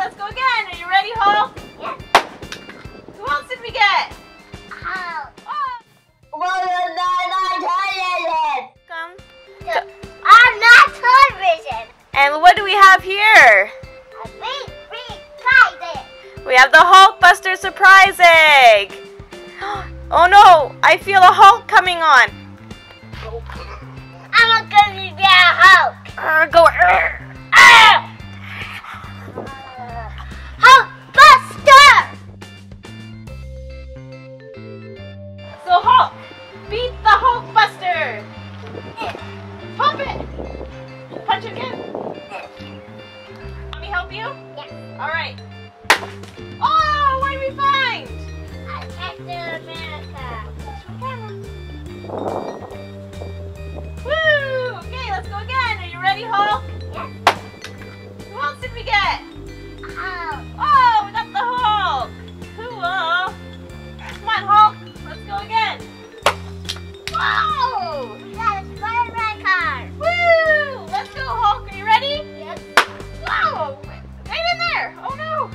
let's go again. Are you ready, Hulk? Yes. Who else did we get? Hulk. Oh. Come. R&Rtoyvision. And what do we have here? A big prize. We have the Hulkbuster Surprise Egg. Oh no, I feel a Hulk coming on. I'm gonna be a Hulk. Go. Hulkbuster. So Hulk, beat the Hulkbuster. Pump it. Punch it again. Want me to help you? Yes. All right. Oh, what did we find? Captain America. Woo! Okay, let's go again. Are you ready, Hulk? Yes. Who else did we get? Hulk. Oh, we got the Hulk. Cool. Come on, Hulk. Let's go again. Whoa! We got a Spider-Man car. Woo! Let's go, Hulk. Are you ready? Yes. Whoa! Right in there. Oh no.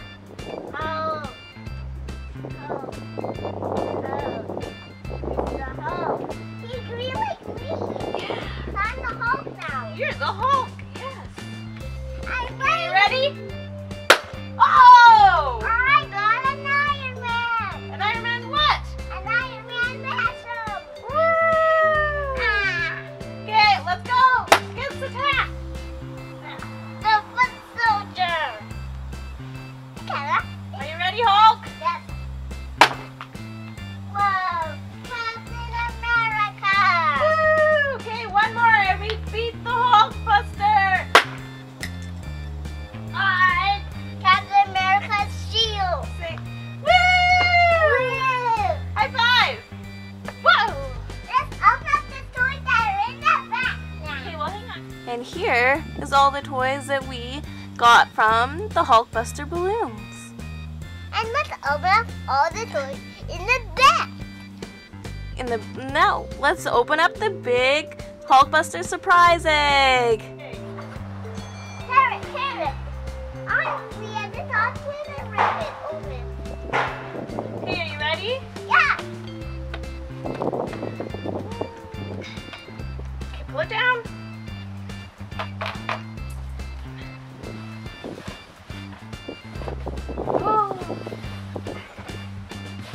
Hulk. He's really green. Yeah. I'm the Hulk now. You're the Hulk. Yes. I'm Are you ready. ready? Oh! I got an Iron Man. An Iron Man what? An Iron Man mashup. Woo! Ah, Okay, let's go. Let's attack. the foot soldier. Okay. Are you ready, Hulk? Yes. Whoa, Captain America. Woo! Okay, one more and we beat the Hulkbuster. Captain America's shield. Say, woo! Woo! High five. Whoa! Let's open up the toys that are in the back now. Okay, well, hang on. And here is all the toys that we got from the Hulkbuster balloons. And let's open up all the toys in the back. No, let's open up the big Hulkbuster Surprise Egg. Carrot. We have the top with ribbon open. Okay, are you ready? Yeah. Okay, pull it down. Oh,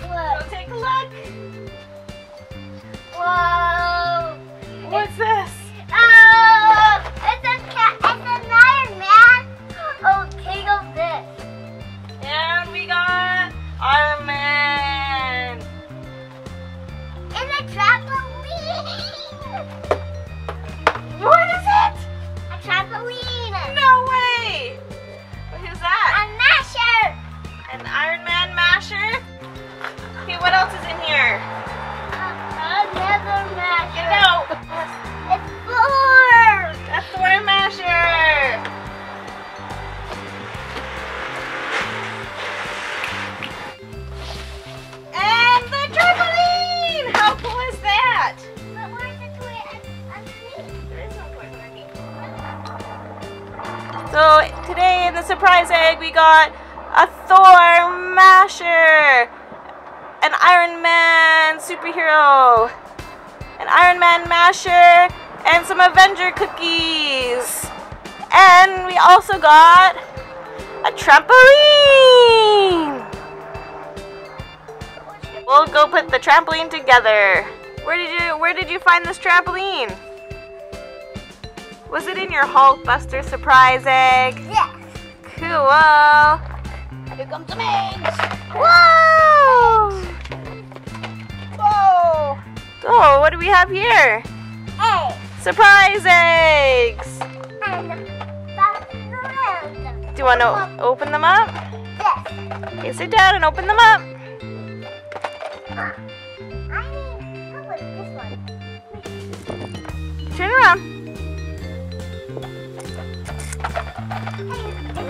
Whoa. go take a look. Whoa. What's this? Oh, it's an Iron Man. Oh, king of this. And we got Iron Man. It's a trampoline. What is it? A trampoline. No way. Who's that? A masher. An Iron Man masher? Okay, what else is in here? Another masher. Get it out. It's Thor. A Thor masher. And the trampoline! How cool is that? But where's the toy underneath? There is no toy underneath. So today in the surprise egg we got a Thor masher, an Iron Man superhero, an Iron Man masher, and some Avenger cookies. And we also got a trampoline. We'll go put the trampoline together. Where did you find this trampoline? Was it in your Hulkbuster surprise egg? Yes. Cool. Here comes the eggs. Whoa! Whoa! Oh, what do we have here? Eggs. Surprise eggs! And bounces around. Do you want to open them up? Yes. Okay, sit down and open them up. How about this one? Turn around.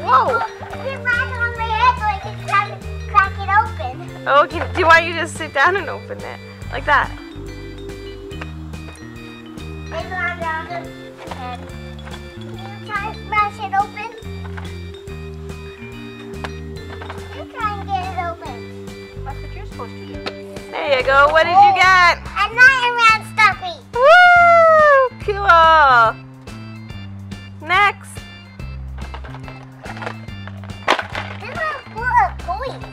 Whoa! Put mine on my head so I can crack it open. Okay, do you want you just sit down and open it? Like that. It's on the head. Can you try to smash it open? supposed to do. There you go. What did you get? An Iron Man stuffy. Woo! Cool. Next. This is full of toys.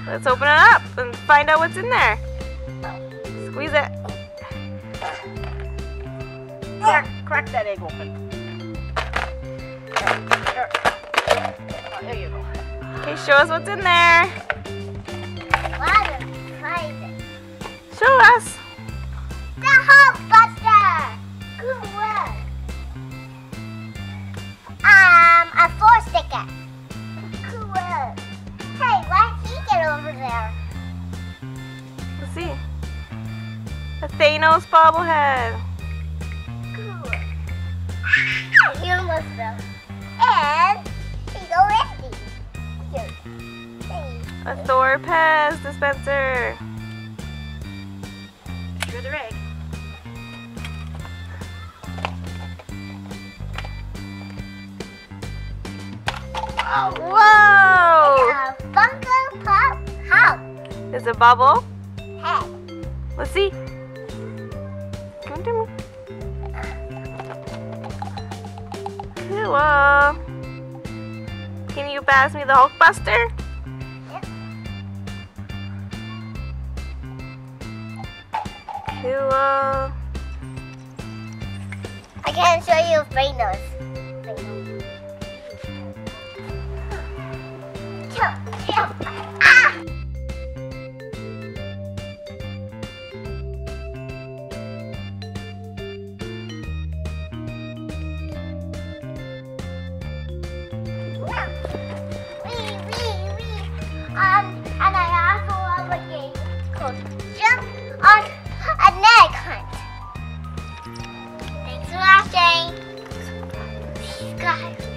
Let's open it up and find out what's in there. Squeeze it. Crack that egg open. There you go. Okay, show us what's in there. What a surprise. Show us. The Hulkbuster. Good work. A Thor sticker. Good work. Hey, why did he get over there? Let's see. A Thanos bobblehead. Good. He almost fell. And he's all empty. Here. A Thor Pez dispenser. Your other egg. Whoa! A Funko Pop Hulk There's a bubble. head. Let's see. Come to me. Cool. Can you pass me the Hulkbuster? Yep. Cool. I can show you Thanos. Ah! And I also love a game called Jump on a Egg Hunt. Thanks for watching. Subscribe.